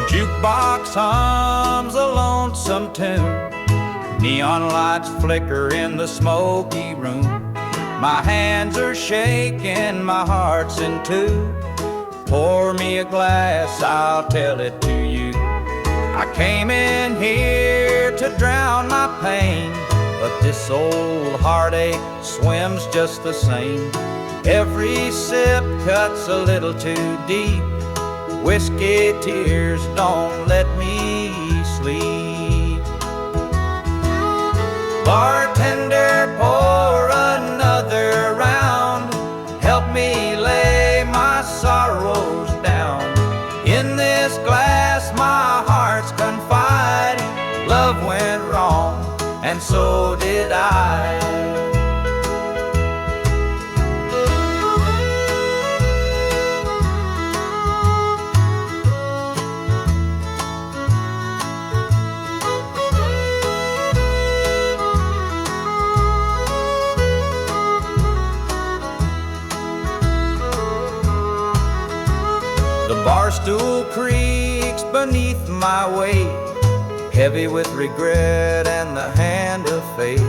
Jukebox hums a lonesome tune, neon lights flicker in the smoky room. My hands are shaking, my heart's in two. Pour me a glass, I'll tell it to you. I came in here to drown my pain, but this old heartache swims just the same. Every sip cuts a little too deep. Whiskey tears don't let me sleep. Bartender, pour another round. Help me lay my sorrows down. In this glass my heart's confide. Love went wrong, and so did I. The bar stool creaks beneath my weight, heavy with regret and the hand of fate.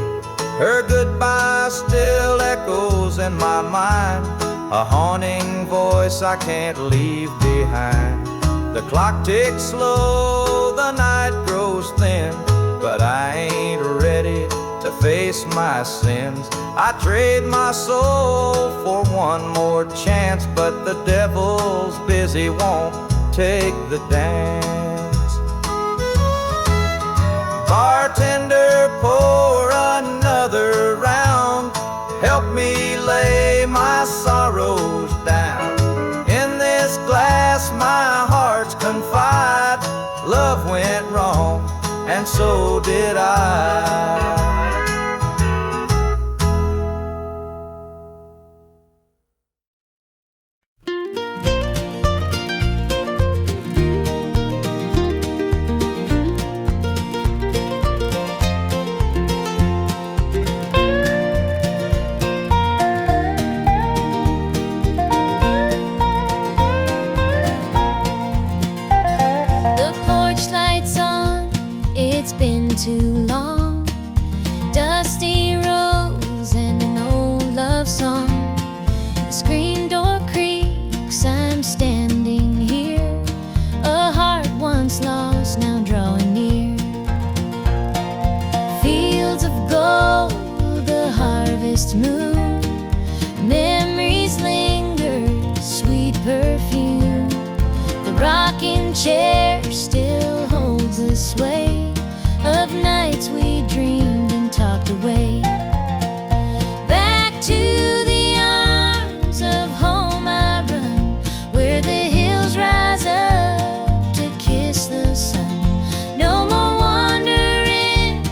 Her goodbye still echoes in my mind, a haunting voice I can't leave behind. The clock ticks slow, the night grows thin, but I ain't ready to face my sins. I trade my soul for one more chance, but the devil's busy, won't take the dance. Bartender, pour another round. Help me lay my sorrows down. In this glass my heart's confide. Love went wrong, and so did I. Too long, dusty rose and an old love song. The screen door creaks, I'm standing here, a heart once lost now drawing near. Fields of gold, the harvest moon, memories linger, sweet perfume. The rocking chair still holds the sway of nights we dreamed and talked away. Back to the arms of home I run, where the hills rise up to kiss the sun. No more wandering,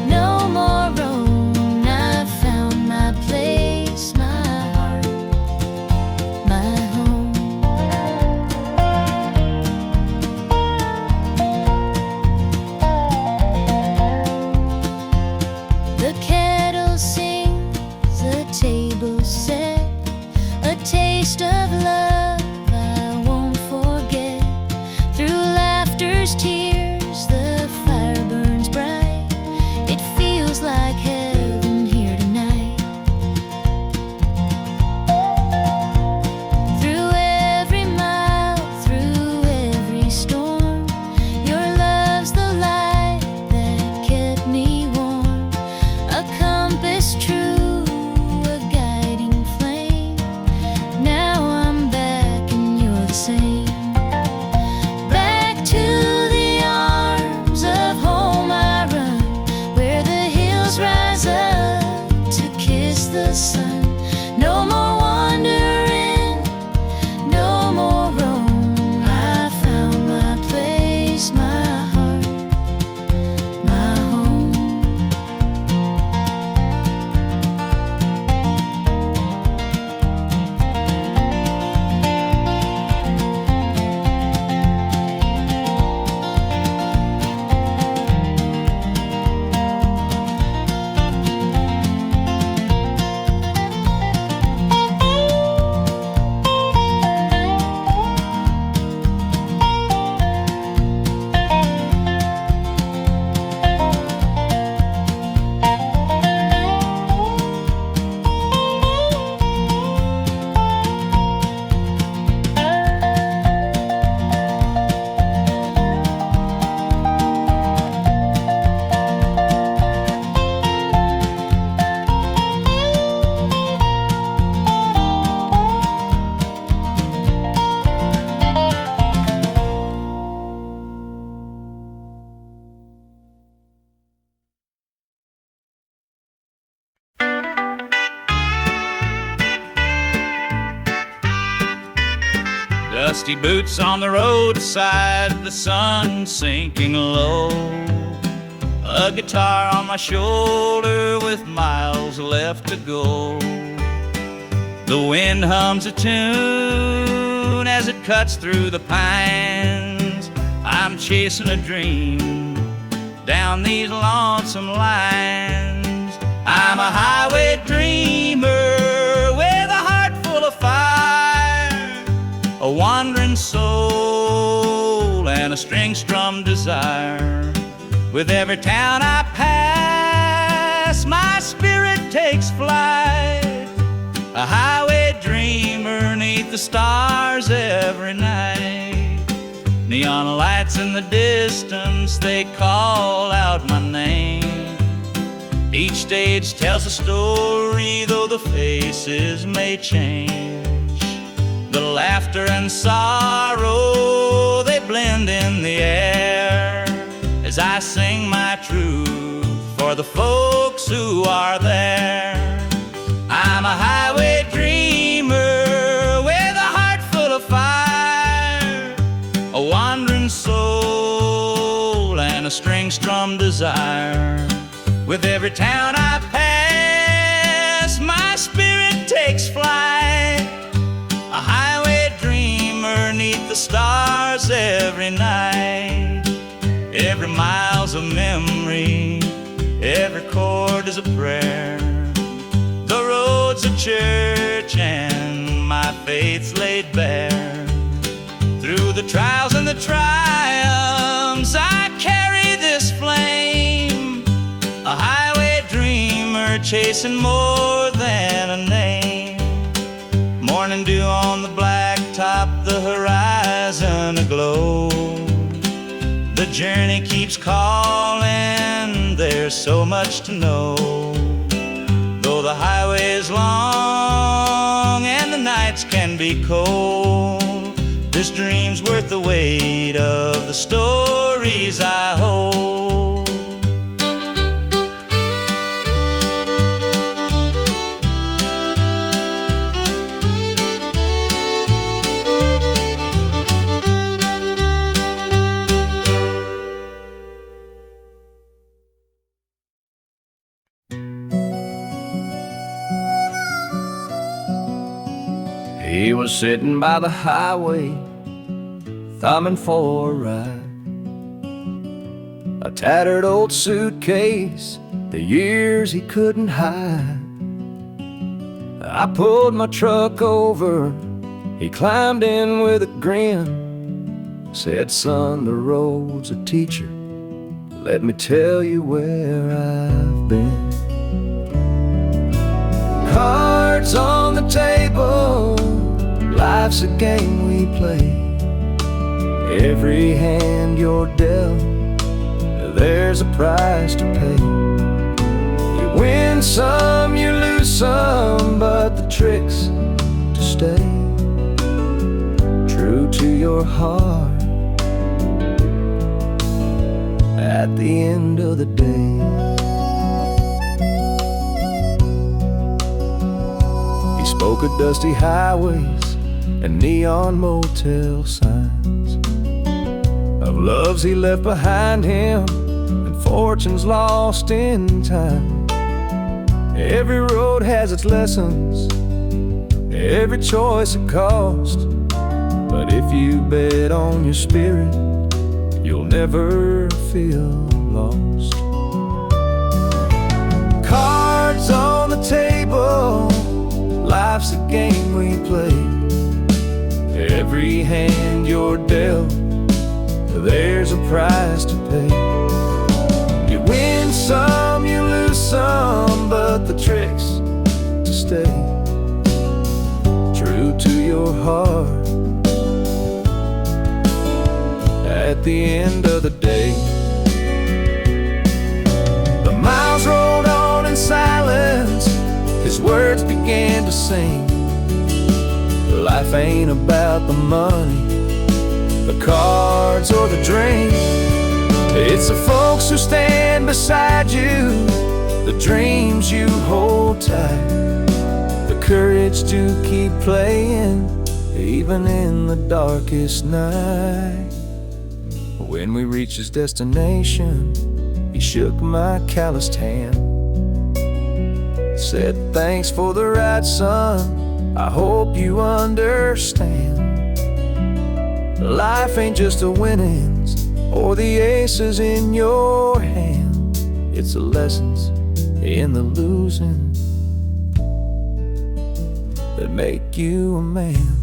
no more roam. I've found my place, my heart, my home. Dusty boots on the roadside, the sun sinking low. A guitar on my shoulder with miles left to go. The wind hums a tune as it cuts through the pines. I'm chasing a dream down these lonesome lines. I'm a highway dreamer with a heart full of fire, a wandering soul and a string-strummed desire. With every town I pass, my spirit takes flight, a highway dreamer 'neath the stars every night. Neon lights in the distance, they call out my name. Each stage tells a story, though the faces may change. The laughter and sorrow, they blend in the air as I sing my truth for the folks who are there. I'm a highway dreamer with a heart full of fire, a wandering soul and a string-strummed desire. With every town I pass, my spirit takes flight, a highway dreamer 'neath the stars every night. Every mile's a memory, every chord is a prayer. The road's a church and my faith's laid bare. Through the trials and the triumphs, I carry this flame, a highway dreamer chasing more than a name. Morning dew on the blacktop, the horizon aglow. The journey keeps calling, there's so much to know. Though the highway is long and the nights can be cold, this dream's worth the weight of the stories I hold. He was sitting by the highway, thumbing for a ride. A tattered old suitcase, the years he couldn't hide. I pulled my truck over, he climbed in with a grin. Said, son, the road's a teacher, let me tell you where I've been. Cards on the table, life's a game we play. Every hand you're dealt, there's a price to pay. You win some, you lose some, but the trick's to stay true to your heart at the end of the day. He spoke of dusty highways and neon motel signs, of loves he left behind him and fortunes lost in time. Every road has its lessons, every choice a cost, but if you bet on your spirit, you'll never feel lost. Cards on the table, life's a game we play. Every hand you're dealt, there's a price to pay. You win some, you lose some, but the trick's to stay true to your heart at the end of the day. The miles rolled on in silence, his words began to sing. Life ain't about the money, the cards or the drink. It's the folks who stand beside you, the dreams you hold tight, the courage to keep playing even in the darkest night. When we reached his destination, he shook my calloused hand, said, "Thanks for the ride, son, I hope you understand. Life ain't just the winnings or the aces in your hand. It's the lessons in the losing that make you a man."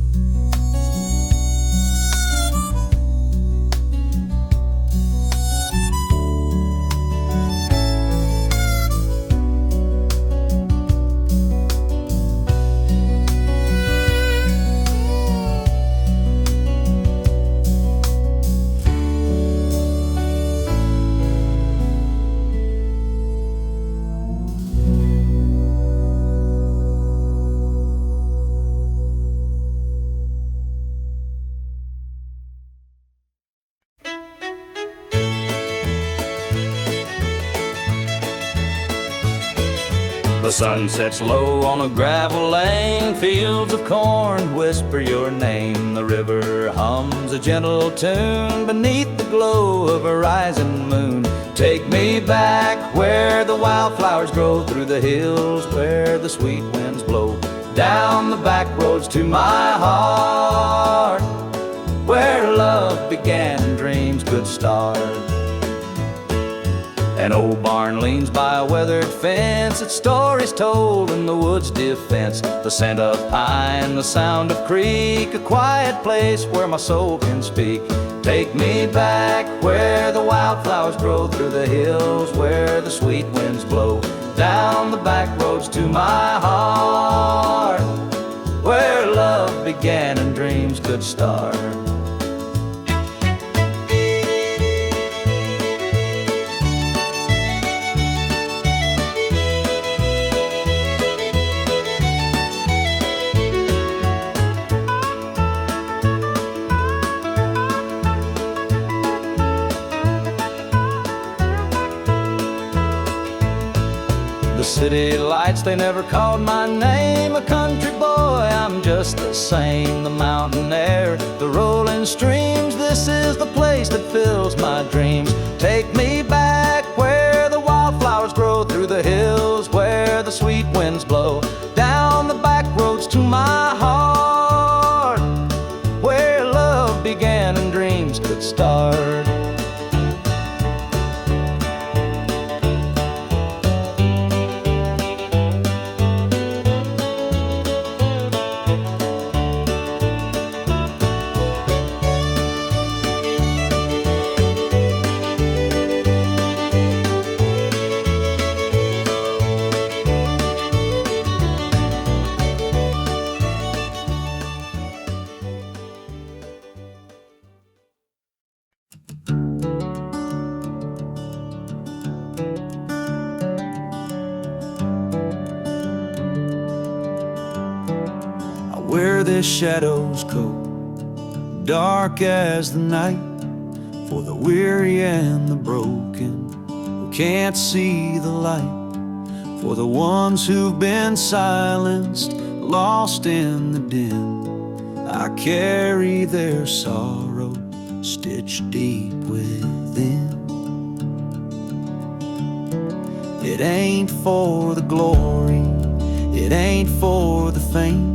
The sun sets low on a gravel lane, fields of corn whisper your name. The river hums a gentle tune beneath the glow of a rising moon. Take me back where the wildflowers grow, through the hills where the sweet winds blow, down the back roads to my heart, where love began and dreams could start. An old barn leans by a weathered fence, its stories told in the woods' defense. The scent of pine, the sound of creek, a quiet place where my soul can speak. Take me back where the wildflowers grow, through the hills where the sweet winds blow, down the back roads to my heart, where love began and dreams could start. City lights, they never called my name. A country boy, I'm just the same. The mountain air, the rolling streams, this is the place that fills my dreams. Take me back where the wildflowers grow, through the hills where the sweet winds blow, down the back roads to my heart, where love began and dreams could start. Where the shadows go, dark as the night, for the weary and the broken who can't see the light, for the ones who've been silenced, lost in the din. I carry their sorrow stitched deep within. It ain't for the glory, it ain't for the fame,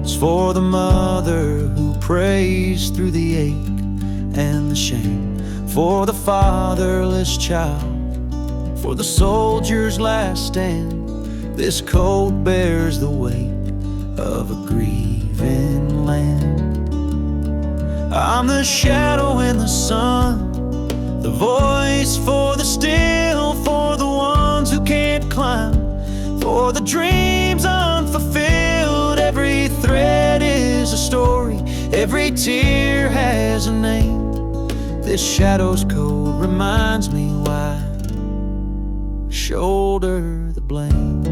it's for the mother who prays through the ache and the shame, for the fatherless child, for the soldier's last stand. This coat bears the weight of a grieving land. I'm the shadow in the sun, the voice for the still, for the ones who can't climb, for the dreams unfulfilled. Every thread is a story, every tear has a name. This shadow's code reminds me why I shoulder the blame.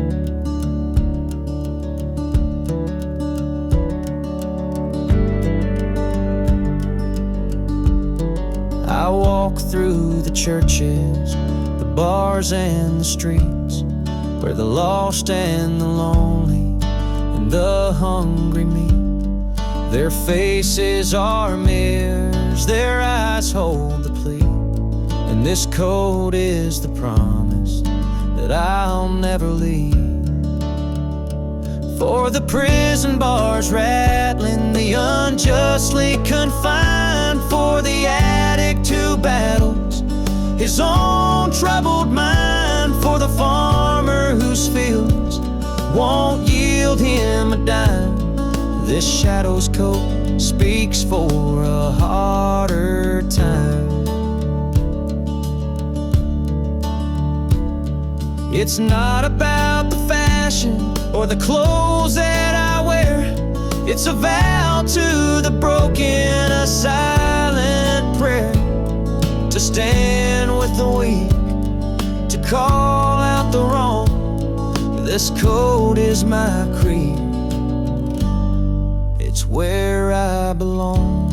I walk through the churches, the bars and the streets, where the lost and the lonely and the hungry meet. Their faces are mirrors, their eyes hold the plea, and this code is the promise that I'll never leave. For the prison bars rattling, the unjustly confined, for the addict who battles his own troubled mind, for the farmer whose fields won't yield him a dime. This shadow's coat speaks for a harder time. It's not about the fashion or the clothes that I wear. It's a vow to the broken, a silent prayer, to stand with the weak, to call out the wrong. This code is my creed. It's where I belong.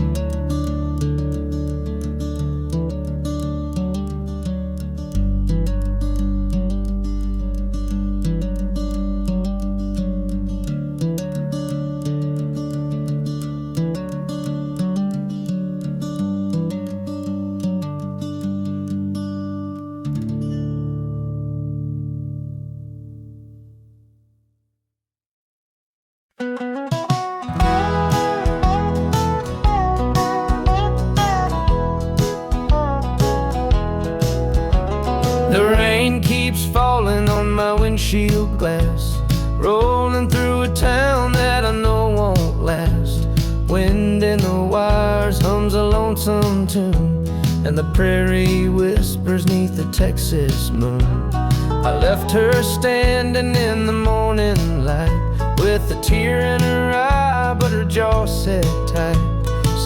The rain keeps falling on my windshield glass, rolling through a town that I know won't last. Wind in the wires hums a lonesome tune, and the prairie whispers 'neath the Texas moon. I left her standing in the morning light, with a tear in her eye, but her jaw set tight.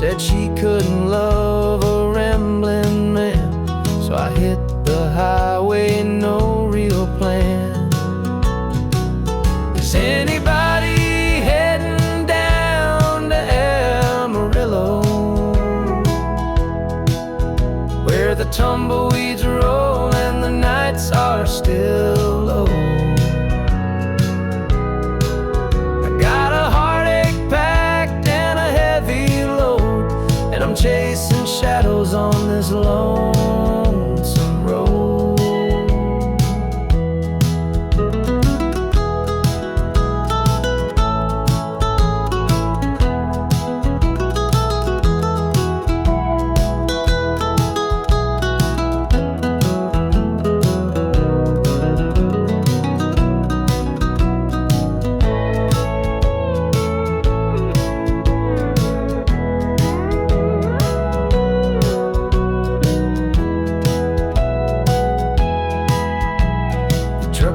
Said she couldn't love a rambling man, so I hit the highway, no real plan. Is anybody heading down to Amarillo, where the tumbleweeds roll and the nights are still low? I got a heartache packed and a heavy load, and I'm chasing shadows on this lonesome road.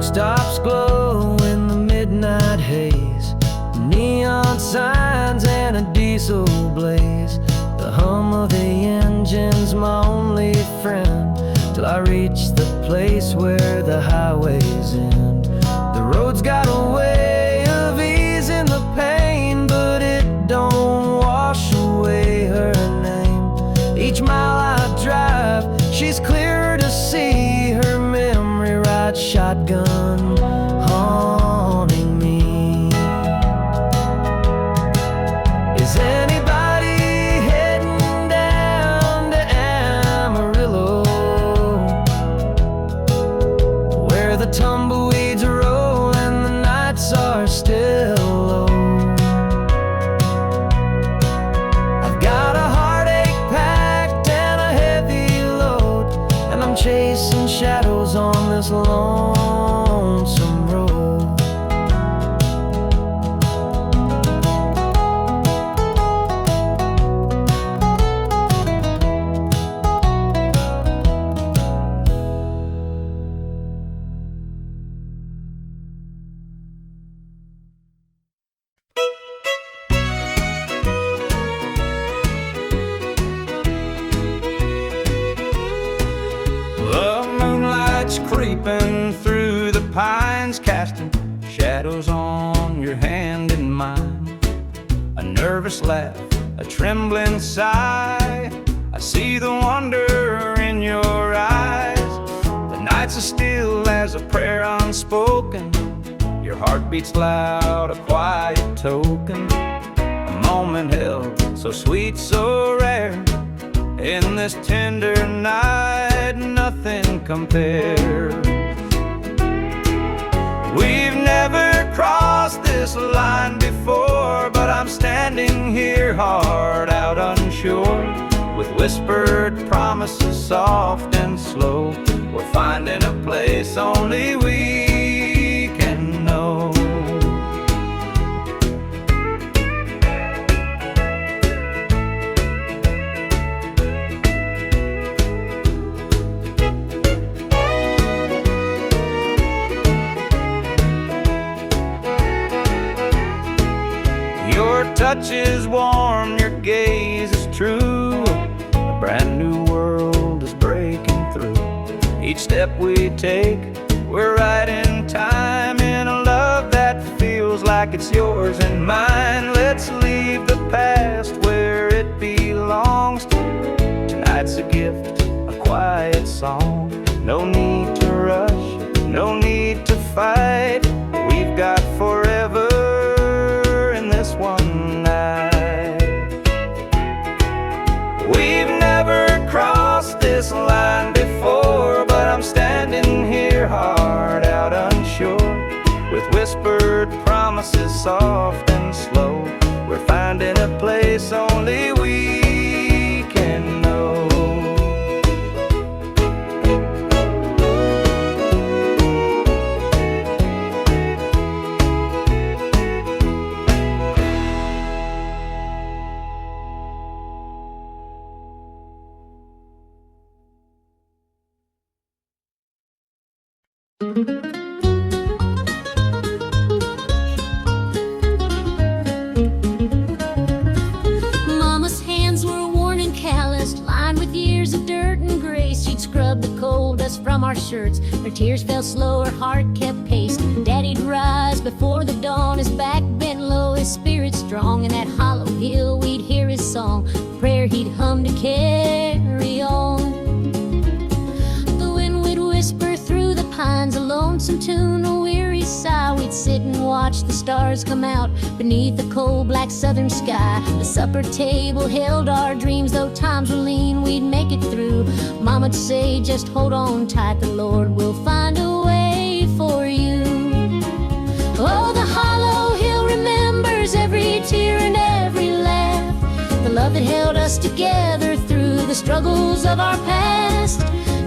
Stops glow in the midnight haze, neon signs and a diesel blaze. The hum of the engine's my only friend, till I reach the place where the highways end. The road's got a way of easing the pain, but it don't wash away her name. Each mile I drive, she's clearer to see, her memory rides shotgun, haunting me. Is anybody heading down to Amarillo, where the tumbleweeds roll and the nights are still low? I've got a heartache packed and a heavy load, and I'm chasing shadows on this lonesome road. The moonlight's creeping through the pines, casting shadows on your hand and mine. A nervous laugh, a trembling sigh, I see the wonder in your eyes. The nights are still as a prayer unspoken, your heart beats loud, a quiet token. A moment held, so sweet, so rare. In this tender night, nothing compares. We've never crossed this line before, but I'm standing here hard out unsure, with whispered promises soft and slow. We're finding a place only we can know. Your touch is warm, your gaze is true. A brand new world is breaking through. Each step we take, we're right in time, in a love that feels like it's yours and mine. Let's leave the past where it belongs. Tonight's a gift, a quiet song. No need to rush, no need to fight. We've got forever in this one night. We've never crossed this line before, but I'm standing here hard out unsure, with whispered promises soft and slow. We're finding a place only we can know. Mama's hands were worn and calloused, lined with years of dirt and grace. She'd scrub the coal dust from our shirts. Her tears fell slow, her heart kept pace. Daddy'd rise before the dawn, his back bent low, his spirit strong. In that hollow hill we'd hear his song, a prayer he'd hum to carry on. The wind would whisper through the pines, a lonesome tune, a weary sigh. We'd sit and watch the stars come out beneath the cold black southern sky. The supper table held our dreams, though times were lean, we'd make it through. Mama'd say, just hold on tight, the Lord will find a way for you. Oh, the hollow hill remembers every tear and every laugh, the love that held us together through the struggles of our past.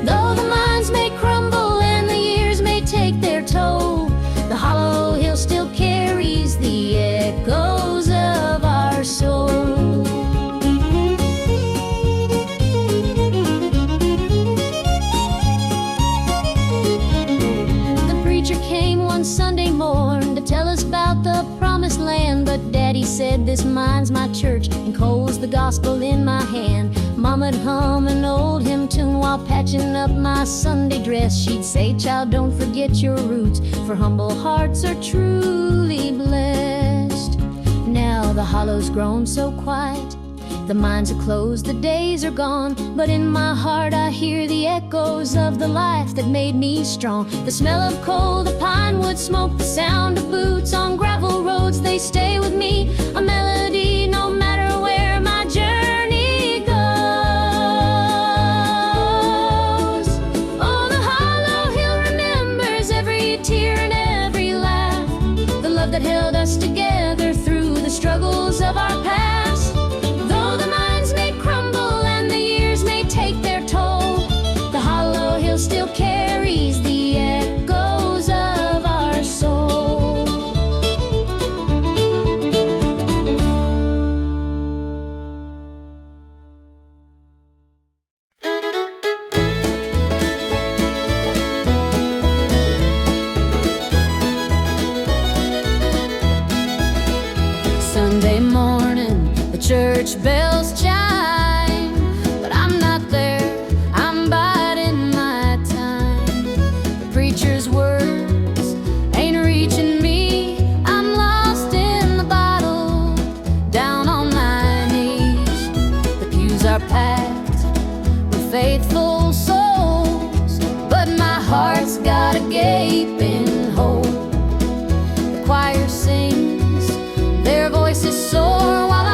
Though the minds may crumble and the years may take their toll, the hollow hill still carries the echoes of our soul. The preacher came one Sunday morn to tell us about the promised land, but Daddy said, this mine's my church and coal's the gospel in my hand. Mama'd hum an old hymn tune while patching up my Sunday dress. She'd say, child, don't forget your roots, for humble hearts are truly blessed. Now the hollow's grown so quiet, the mines are closed, the days are gone, but in my heart I hear the echoes of the life that made me strong. The smell of coal, the pine wood smoke, the sound of boots on gravel roads, they stay with me, a melody no matter where my journey goes. Oh, the hollow hill remembers every tear and every laugh, the love that held us together through the struggles of our past. Though the minds may crumble and the years may take their toll, the hollow hill still carries the echoes of our soul. Sunday morning, the church bells chime, but I'm not there, I'm biding my time. The preacher's words ain't reaching me, I'm lost in the bottle, down on my knees. The pews are packed with faithful souls, but my heart's got a gaping hole. The choir sings, their voices soar while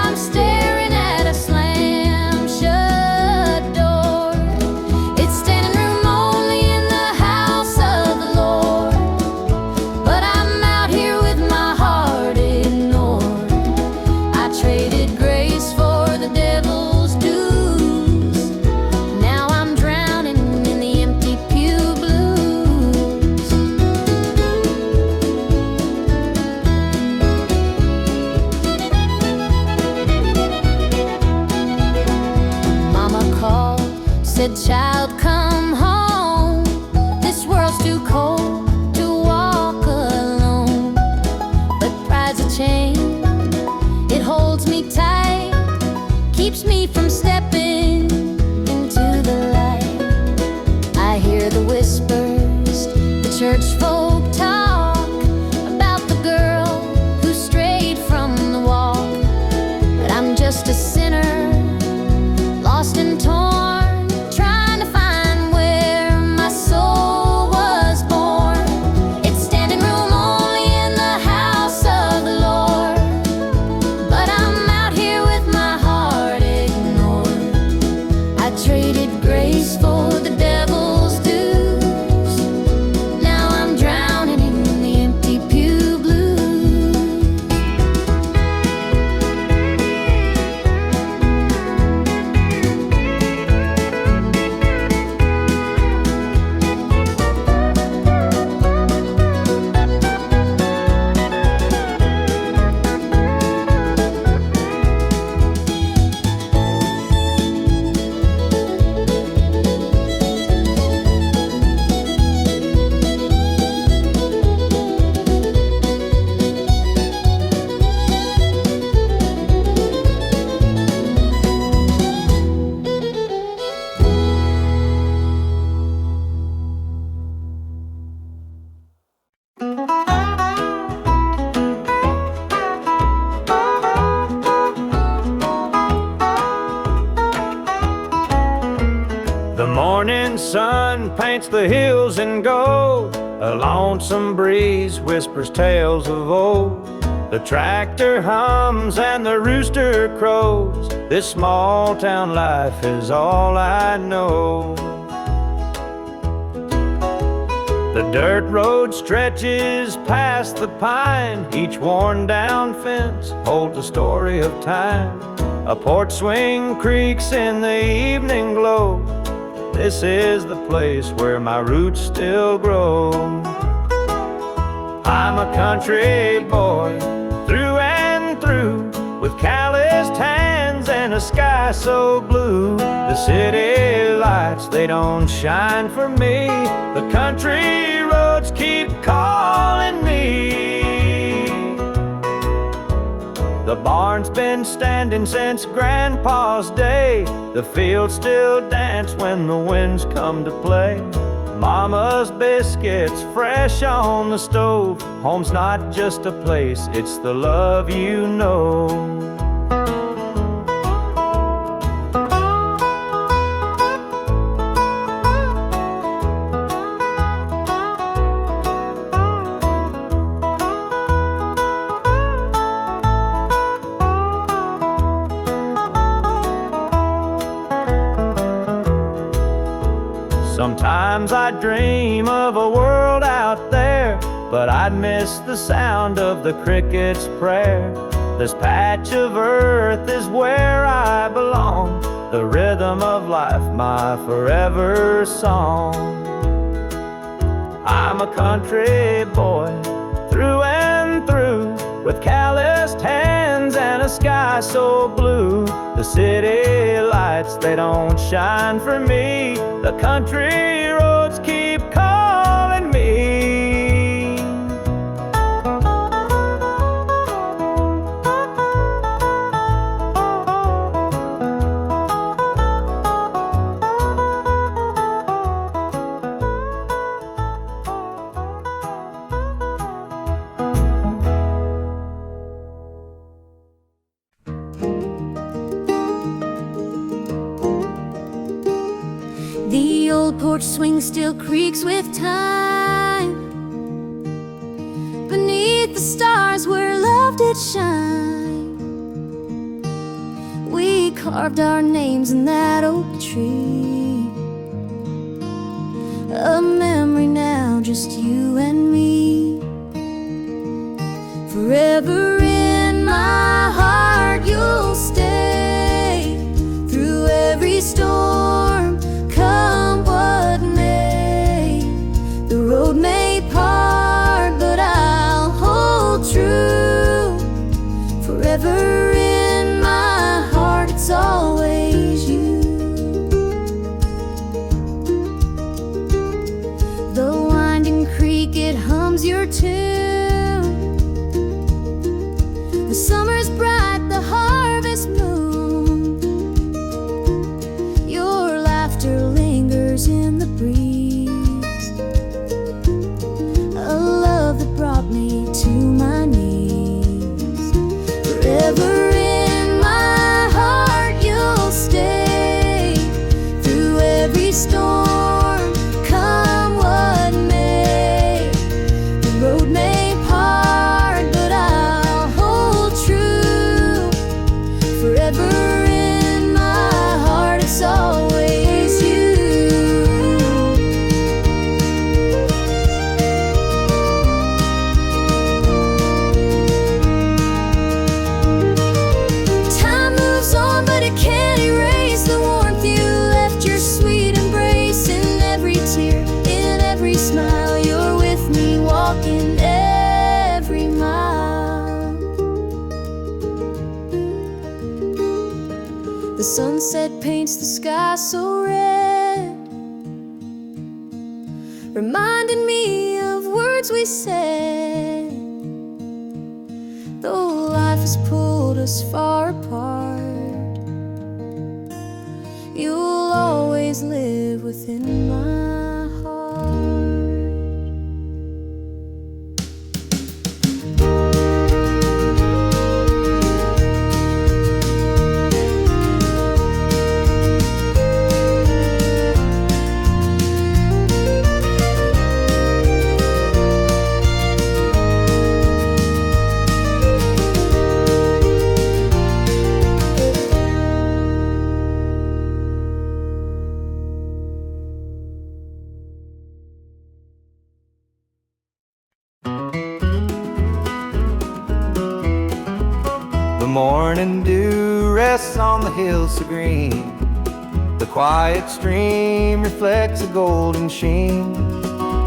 paints the hills in gold. A lonesome breeze whispers tales of old. The tractor hums and the rooster crows. This small town life is all I know. The dirt road stretches past the pine. Each worn down fence holds a story of time. A porch swing creaks in the evening glow. This is the place where my roots still grow. I'm a country boy through and through, with calloused hands and a sky so blue. The city lights, they don't shine for me. The country roads keep calling me. The barn's been standing since Grandpa's day. The fields still dance when the winds come to play. Mama's biscuits fresh on the stove. Home's not just a place, it's the love you know. Sometimes I dream of a world out there, but I'd miss the sound of the cricket's prayer. This patch of earth is where I belong, the rhythm of life, my forever song. I'm a country boy through and through, with calloused hands and a sky so blue. The city lights, they don't shine for me. The country roads keep calling me. The old porch swing still creaks with time. Beneath the stars where love did shine, we carved our names in that oak tree. A memory now, just you and me. Forever in my heart you'll stay, through every storm, come what may. The road may part, but I'll hold true. Forever in my heart, it's always you. The winding creek, it hums your tune. The summer's bright, the harvest moon. Your laughter lingers in the breeze, a love that brought me to my knees. Forever in my heart you'll stay, through every storm, come what may. The road may part, but I'll hold true. Forever in my heart, it's always you. Time moves on, but it can't erase the warmth you left, your sweet embrace. In every tear, in every smile, you're with me, walking every mile. The sunset paints the sky so red, reminding me of words we said. Though life has pulled us far apart, you'll always live within my heart. morning dew rests on the hills so green. The quiet stream reflects a golden sheen.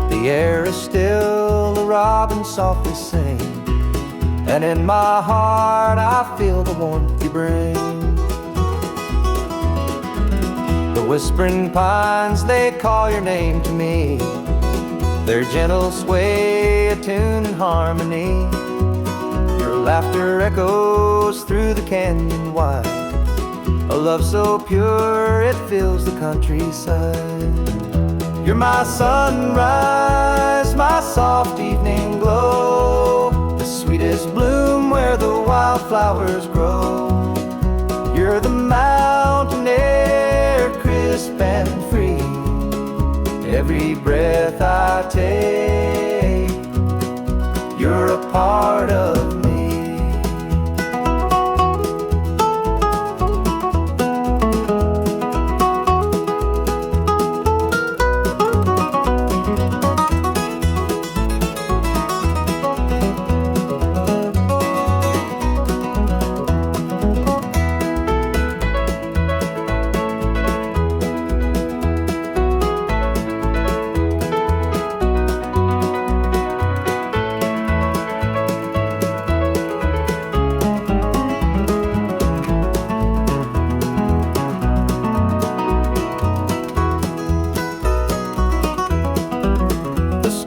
The air is still, the robins softly sing, and in my heart I feel the warmth you bring. The whispering pines, they call your name to me. Their gentle sway, a tune in harmony. Your laughter echoes through the canyon wide, a love so pure it fills the countryside. You're my sunrise, my soft evening glow, the sweetest bloom where the wildflowers grow. You're the mountain air, crisp and free. Every breath I take, you're a part of me.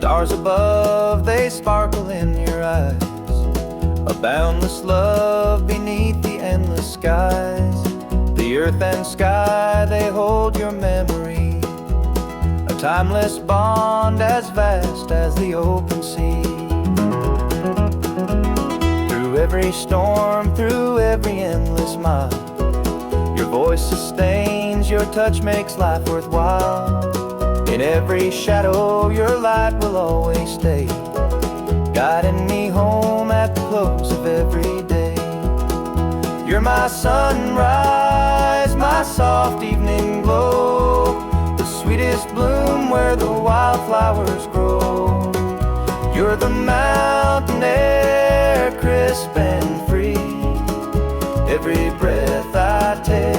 Stars above, they sparkle in your eyes, a boundless love beneath the endless skies. The earth and sky, they hold your memory, a timeless bond as vast as the open sea. Through every storm, through every endless mile, your voice sustains, your touch makes life worthwhile. In every shadow, your light will always stay, guiding me home at the close of every day. You're my sunrise, my soft evening glow, the sweetest bloom where the wildflowers grow. You're the mountain air, crisp and free. Every breath I take,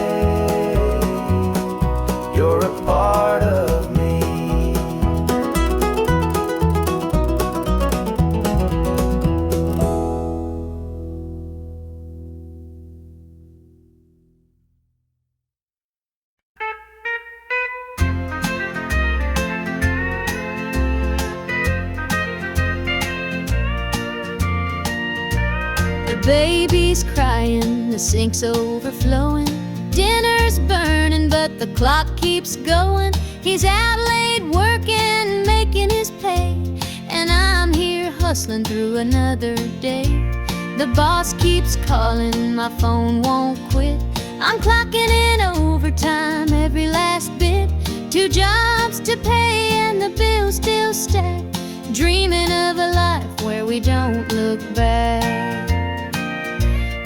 you're a part of me. Baby's crying, the sink's overflowing. Dinner's burning, but the clock keeps going. He's out late working, making his pay, and I'm here hustling through another day. The boss keeps calling, my phone won't quit. I'm clocking in overtime every last bit. 2 jobs to pay and the bills still stack. Dreaming of a life where we don't look back.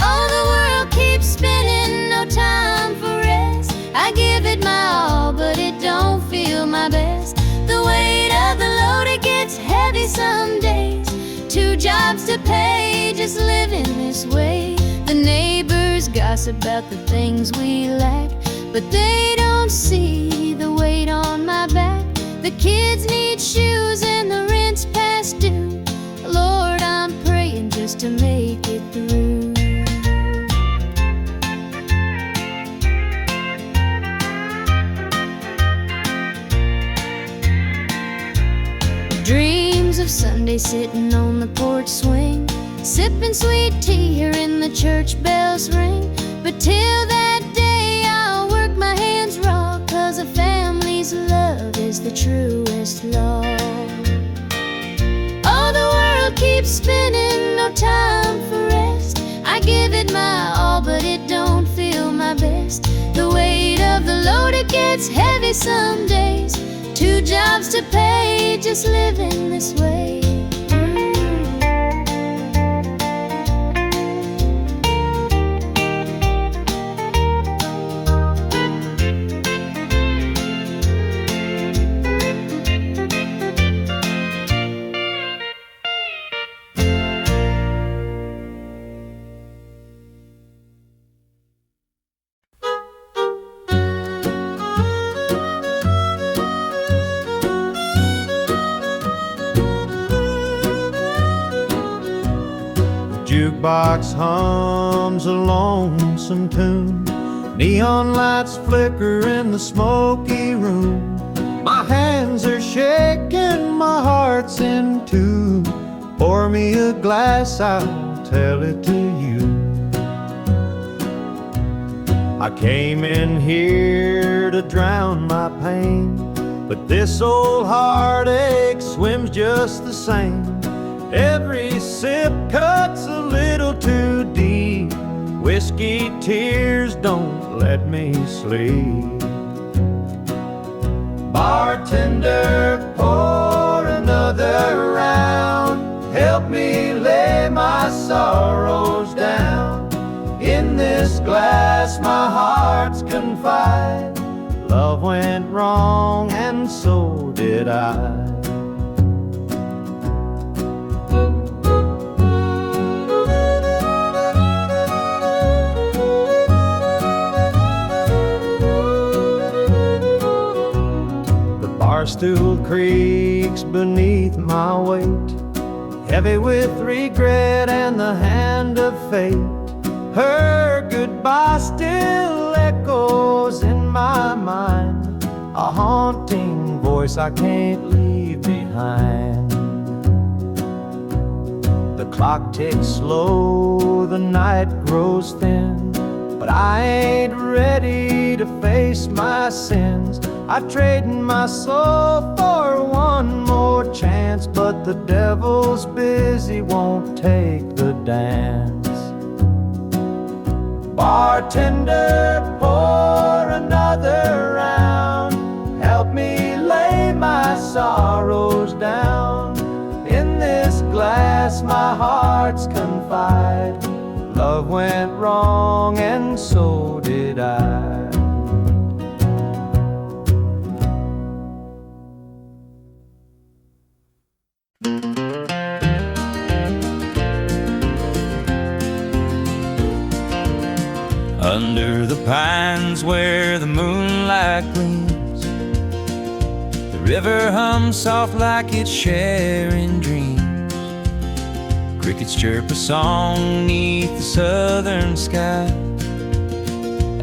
Oh, the world keeps spinning, no time for rest. I give it my all, but it don't feel my best. The weight of the load, it gets heavy some days. 2 jobs to pay, just living this way. The neighbors gossip about the things we lack, but they don't see the weight on my back. The kids need shoes and the rent's past due. Lord, I'm praying just to make it through. Dreams of Sunday sitting on the porch swing, sipping sweet tea, hearing the church bells ring. But till that day I'll work my hands raw, 'cause a family's love is the truest law. Oh, the world keeps spinning, no time for rest. I give it my all, but it don't feel my best. The weight of the load, it gets heavy some days. 2 jobs to pay, just living this way. jukebox hums a lonesome tune. Neon lights flicker in the smoky room. My hands are shaking, my heart's in tune. Pour me a glass, I'll tell it to you. I came in here to drown my pain, but this old heartache swims just the same. Every sip cuts a little too deep. Whiskey tears don't let me sleep. Bartender, pour another round. Help me lay my sorrows down. In this glass my heart's confide. Love went wrong and so did I. Barstool creaks beneath my weight, heavy with regret and the hand of fate. Her goodbye still echoes in my mind, a haunting voice I can't leave behind. The clock ticks slow, the night grows thin, but I ain't ready to face my sins. I trade my soul for one more chance, but the devil's busy, won't take the dance. Bartender, pour another round. Help me lay my sorrows down. In this glass my heart's confide. Love went wrong and so did I. Under the pines where the moonlight gleams, the river hums soft like it's sharing dreams. Crickets chirp a song neath the southern sky,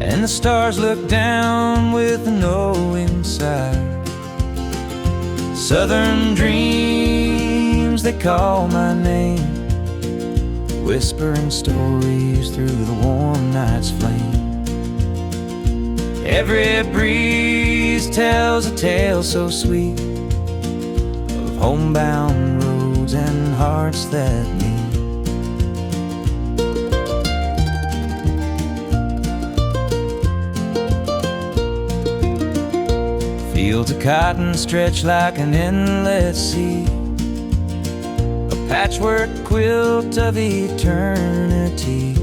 and the stars look down with a knowing sigh. Southern dreams, they call my name, whispering stories through the warm night's flame. Every breeze tells a tale so sweet of homebound roads and hearts that meet. Fields of cotton stretch like an endless sea, patchwork quilt of eternity.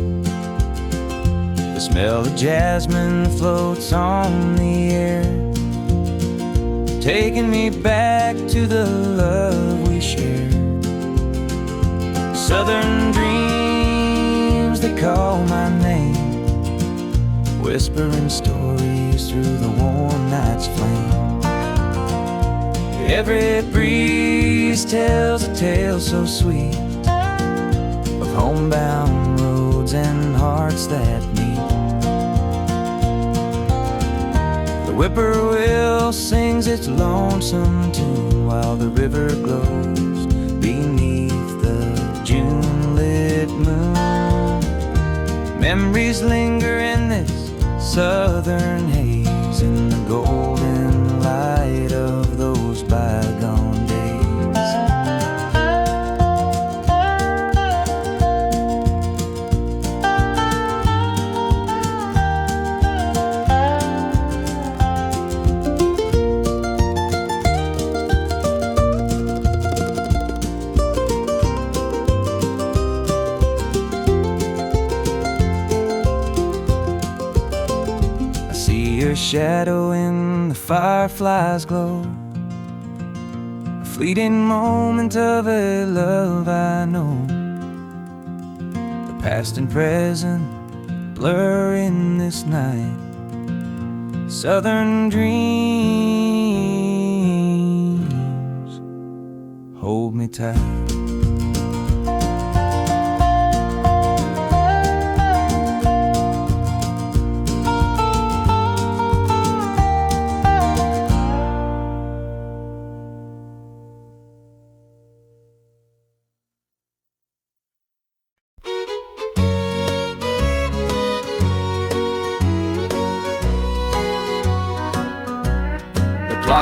The smell of jasmine floats on the air, taking me back to the love we shared. Southern dreams, they call my name, whispering stories through the warm night's flame. Every breeze tells a tale so sweet of homebound roads and hearts that meet. The whippoorwill sings its lonesome tune while the river glows beneath the June-lit moon. Memories linger in this southern haze, in the golden light of those bygone days. I see your shadow in the firefly's glow, a fleeting moment of a love I know. The past and present blur in this night. Southern dreams, hold me tight.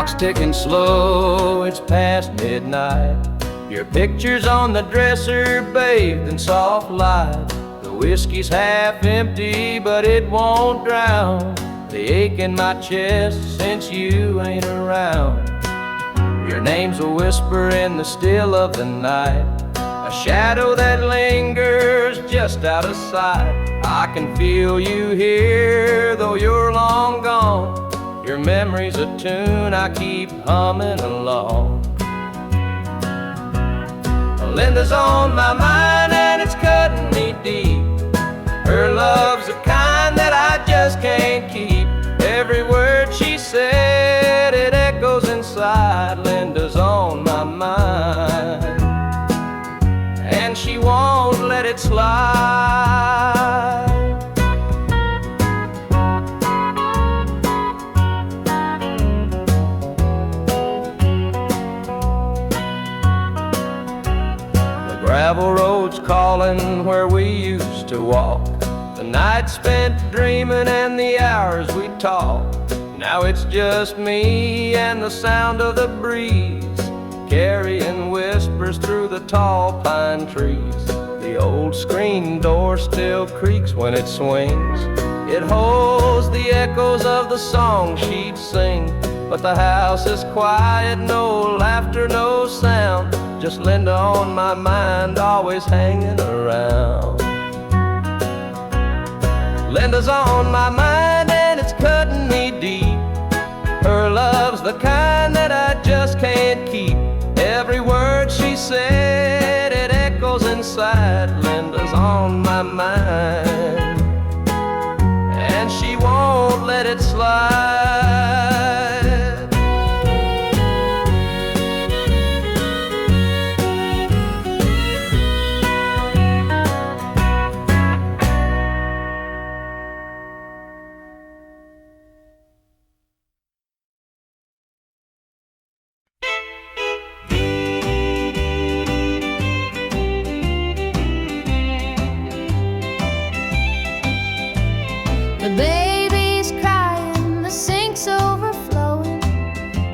clock's ticking slow, it's past midnight. Your picture's on the dresser, bathed in soft light. The whiskey's half empty, but it won't drown the ache in my chest since you ain't around. Your name's a whisper in the still of the night, a shadow that lingers just out of sight. I can feel you here, though you're long gone. Your memory's a tune I keep humming along. Linda's on my mind and it's cutting me deep. Her love's the kind that I just can't keep. Every word she said, it echoes inside. Linda's on my mind, and she won't let it slide. The gravel road's calling where we used to walk, the nights spent dreaming and the hours we talked. Now it's just me and the sound of the breeze, carrying whispers through the tall pine trees. The old screen door still creaks when it swings. It holds the echoes of the song she'd sing. But the house is quiet, no laughter, no sound. Just Linda on my mind, always hanging around. Linda's on my mind and it's cutting me deep. Her love's the kind that I just can't keep. Every word she said, it echoes inside. Linda's on my mind, and she won't let it slide. The baby's crying, the sink's overflowing.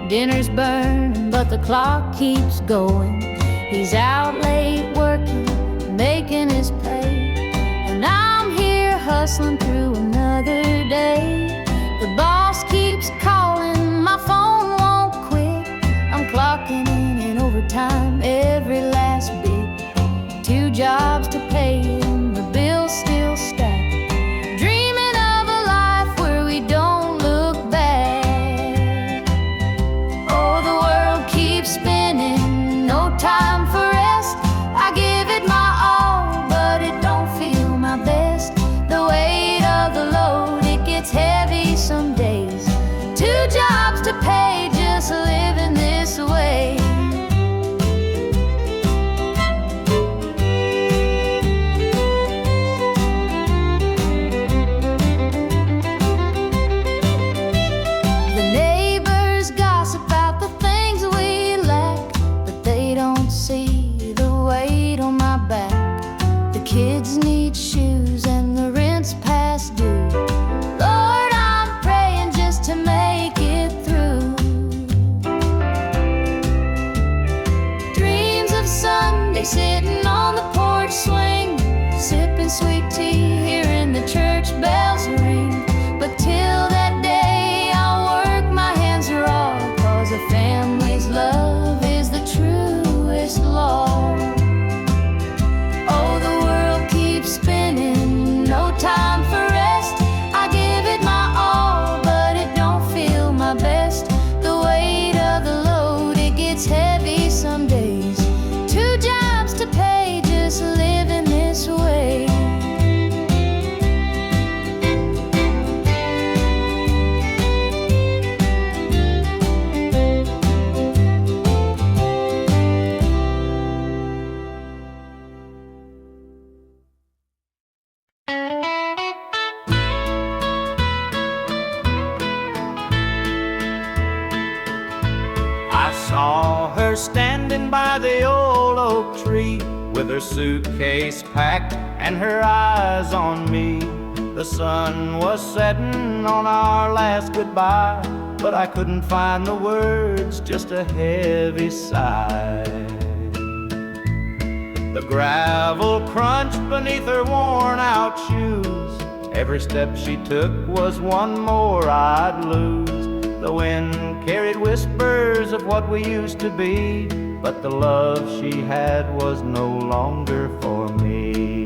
Dinner's burning, but the clock keeps going. He's out late working, making his pay, and I'm here hustling through another day. The boss keeps calling, my phone won't quit. I'm clocking in overtime every last bit. 2 jobs to pay and the bills still stack. Time for rest, I give it my all, but it don't feel my best. The weight of the load, it gets heavy some days. 2 jobs to pay, just living this way. The neighbors gossip about the things we lack, don't see the weight on my back. The kids need shoes and the rent's past due. Lord, I'm praying just to make it through. Dreams of Sunday sitting on the porch swing, sipping sweet tea, hearing the church bells ring. But till that day I'll work my hands raw, 'cause a family's love is the truest law. Oh, the world keeps spinning, no time for rest. I give it my all, but it don't feel my best. The weight of the load, it gets heavy some days. 2 jobs to pay, just living this way. Saw her standing by the old oak tree, with her suitcase packed and her eyes on me. The sun was setting on our last goodbye. but I couldn't find the words, just a heavy sigh. The gravel crunched beneath her worn-out shoes. Every step she took was one more I'd lose. The wind carried whispers of what we used to be, but the love she had was no longer for me.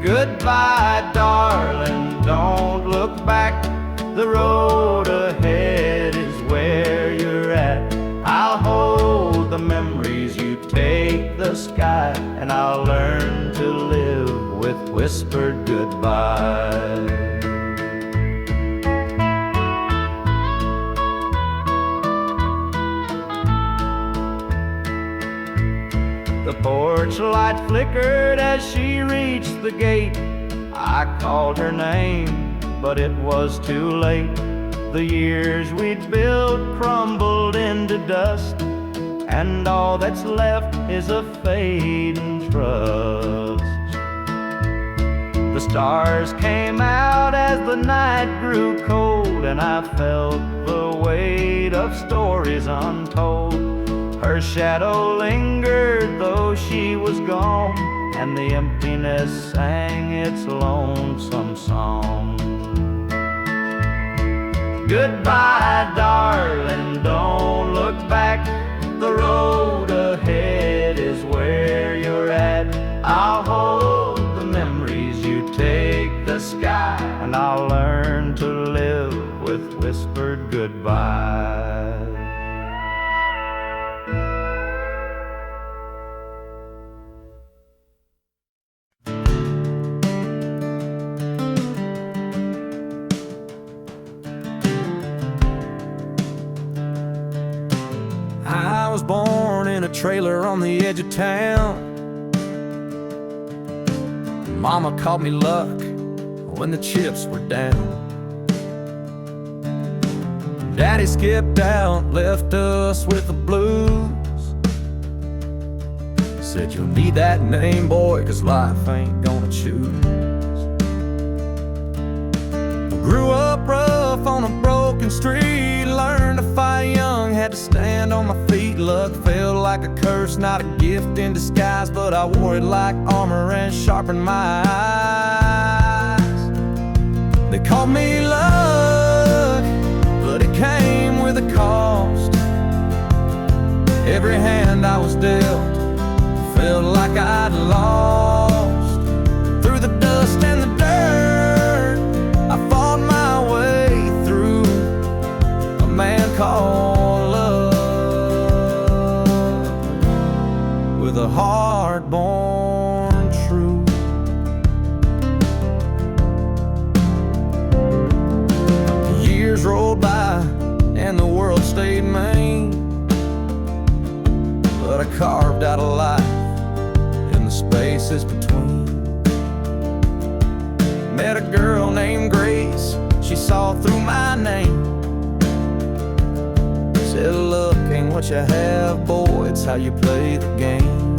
Goodbye, darling, don't look back. The road ahead is where you're at. I'll hold the memories, you take the sky, and I'll learn to live with whispered goodbye. The porch light flickered as she reached the gate. I called her name, but it was too late. The years we'd built crumbled into dust, and all that's left is a fading trust. The stars came out as the night grew cold, and I felt the weight of stories untold. Her shadow lingered though she was gone, and the emptiness sang its lonesome song. Goodbye, darling, don't look back. The road ahead is where you're at. I'll hold the memories, you take the sky, and I'll learn to live with whispered goodbye. I was born in a trailer on the edge of town. Mama called me luck when the chips were down. Daddy skipped out, left us with the blues. Said you'll need that name, boy, 'cause life ain't gonna choose. Grew up rough on a broken street, learned to fight young, had to stand on my feet. Luck felt like a curse, not a gift in disguise, but I wore it like armor and sharpened my eyes. They called me luck, but it came with a cost. Every hand I was dealt felt like I'd lost. Through the dust and the dirt, I fought my way through. A man called love, with a heart born true. Years rolled by and the world stayed mean, but I carved out a life in the spaces between. Met a girl named Grace, she saw through my name. Said luck ain't what you have, boy, it's how you play the game.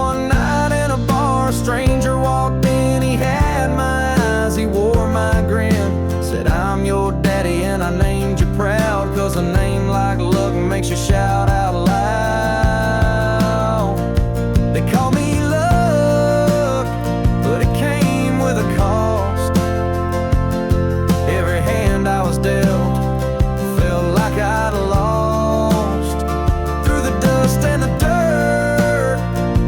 One night in a bar, a stranger walked in, he had my eyes, he wore my grin. Said I'm your daddy and I named you proud, 'cause a name like luck makes you shout out loud. They call me luck, but it came with a cost. Every hand I was dealt felt like I'd lost. Through the dust and the dirt,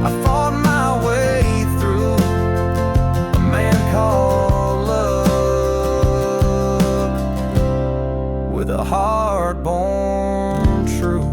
I fought my way through. A man called love, with a heart born true.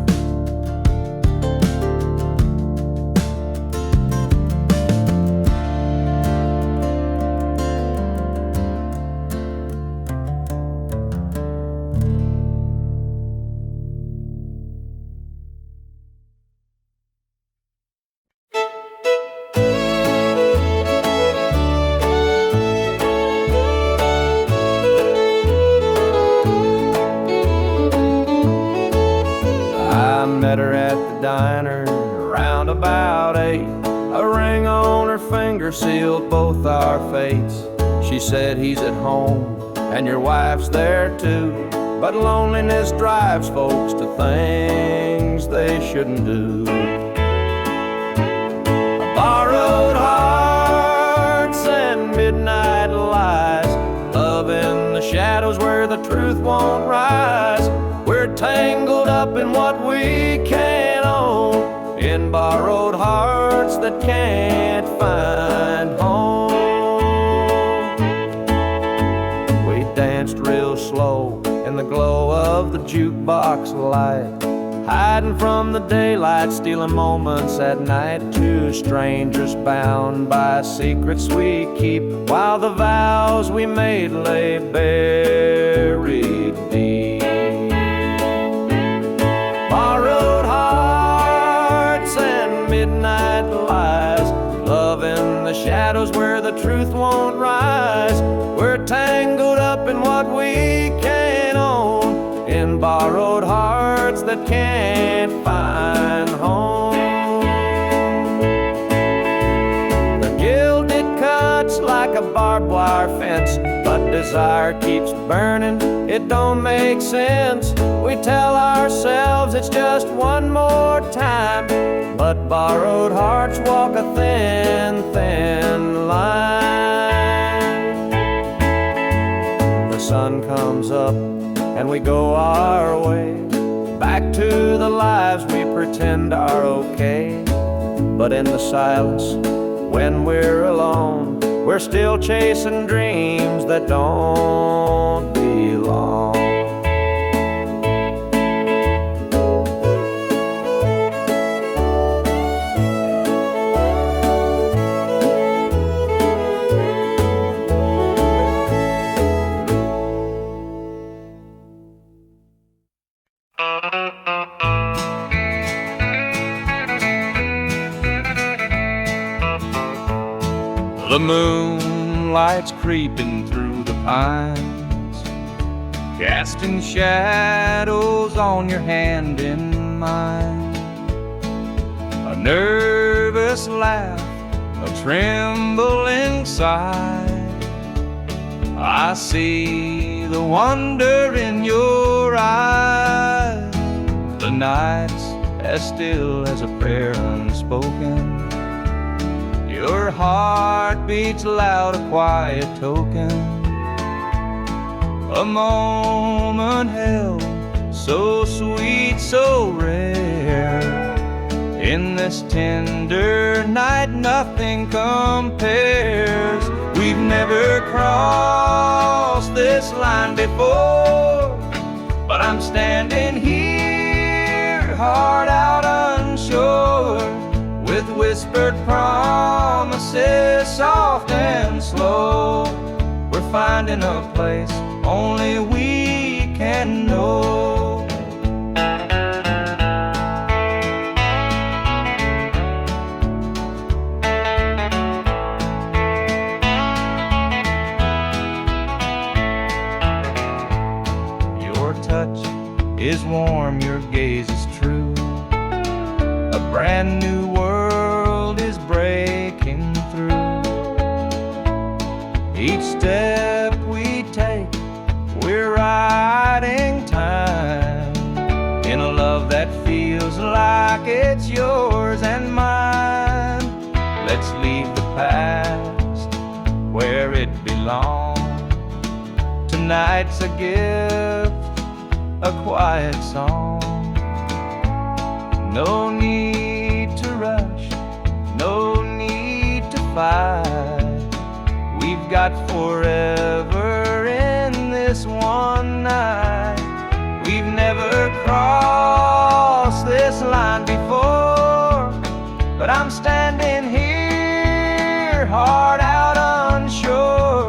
I met her at the diner around about 8. A ring on her finger sealed both our fates. She said he's at home and your wife's there too. But loneliness drives folks to things they shouldn't do. Borrowed hearts and midnight lies, love in the shadows where the truth won't rise. We're tangled up in what we can't own, in borrowed hearts that can't find home. We danced real slow in the glow of the jukebox light, hiding from the daylight, stealing moments at night. Two strangers bound by secrets we keep, while the vows we made lay buried deep. Borrowed hearts and midnight lies, love in the shadows where the truth won't rise. We're tangled up in what we can't own, in borrowed hearts that can't find home. The gilded cuts like a barbed wire fence, but desire keeps burning, it don't make sense. We tell ourselves it's just one more time, but borrowed hearts walk a thin, thin line. The sun comes up and we go our way, back to the lives we pretend are okay. But in the silence, when we're alone, we're still chasing dreams that don't belong. The moonlight's creeping through the pines, casting shadows on your hand in mine. A nervous laugh, a trembling sigh. I see the wonder in your eyes. The night's as still as a prayer unspoken. Your heart beats loud, a quiet token. A moment held, so sweet, so rare. In this tender night, nothing compares. We've never crossed this line before, but I'm standing here, heart out unsure, with whispered promises, soft and slow. We're finding a place only we can know. Your touch is warm, your gaze is true. A brand new world is breaking through. Each step we take, we're riding time in a love that feels like it's yours and mine. Let's leave the past where it belongs. Tonight's a gift, a quiet song. No need to rush, no need to fight. We've got forever in this one night. We've never crossed this line before, but I'm standing here, heart out unsure,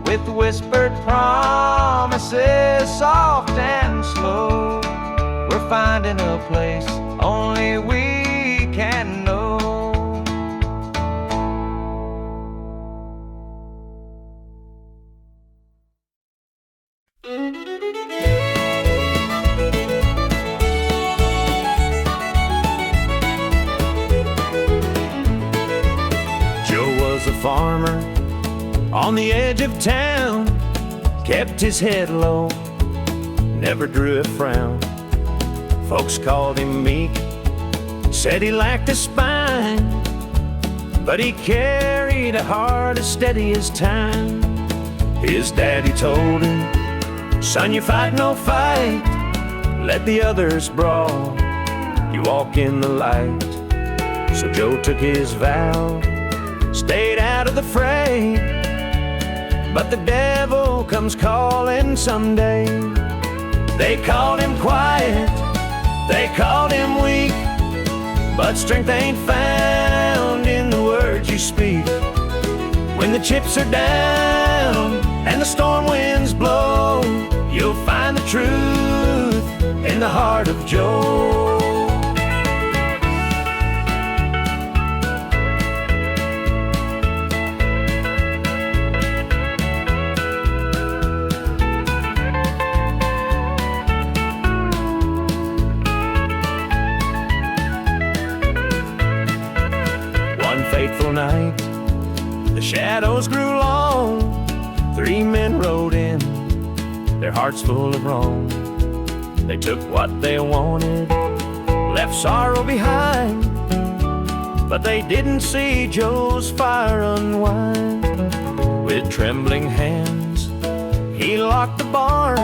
with whispered promises, soft and slow. We're finding a place only we can know. Joe was a farmer on the edge of town, kept his head low, never drew a frown. Folks called him meek, said he lacked a spine, but he carried a heart as steady as time. His daddy told him, son, you fight no fight, let the others brawl, you walk in the light. So Joe took his vow, stayed out of the fray, but the devil comes calling someday. They called him quiet, they called him weak, but strength ain't found in the words you speak. When the chips are down and the storm winds blow, you'll find the truth in the heart of Joe. One fateful night, the shadows grew long. 3 men rode in, their hearts full of wrong. They took what they wanted, left sorrow behind, but they didn't see Joe's fire unwind. With trembling hands, he locked the barn,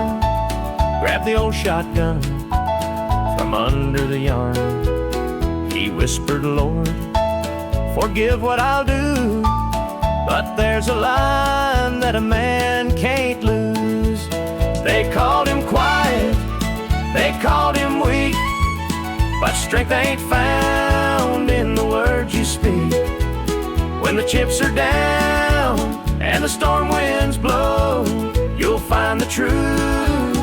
grabbed the old shotgun from under the yarn. He whispered, Lord, forgive what I'll do, but there's a line that a man can't lose. They called him quiet, they called him weak, but strength ain't found in the words you speak. When the chips are down and the storm winds blow, you'll find the truth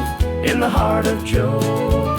in the heart of Joe.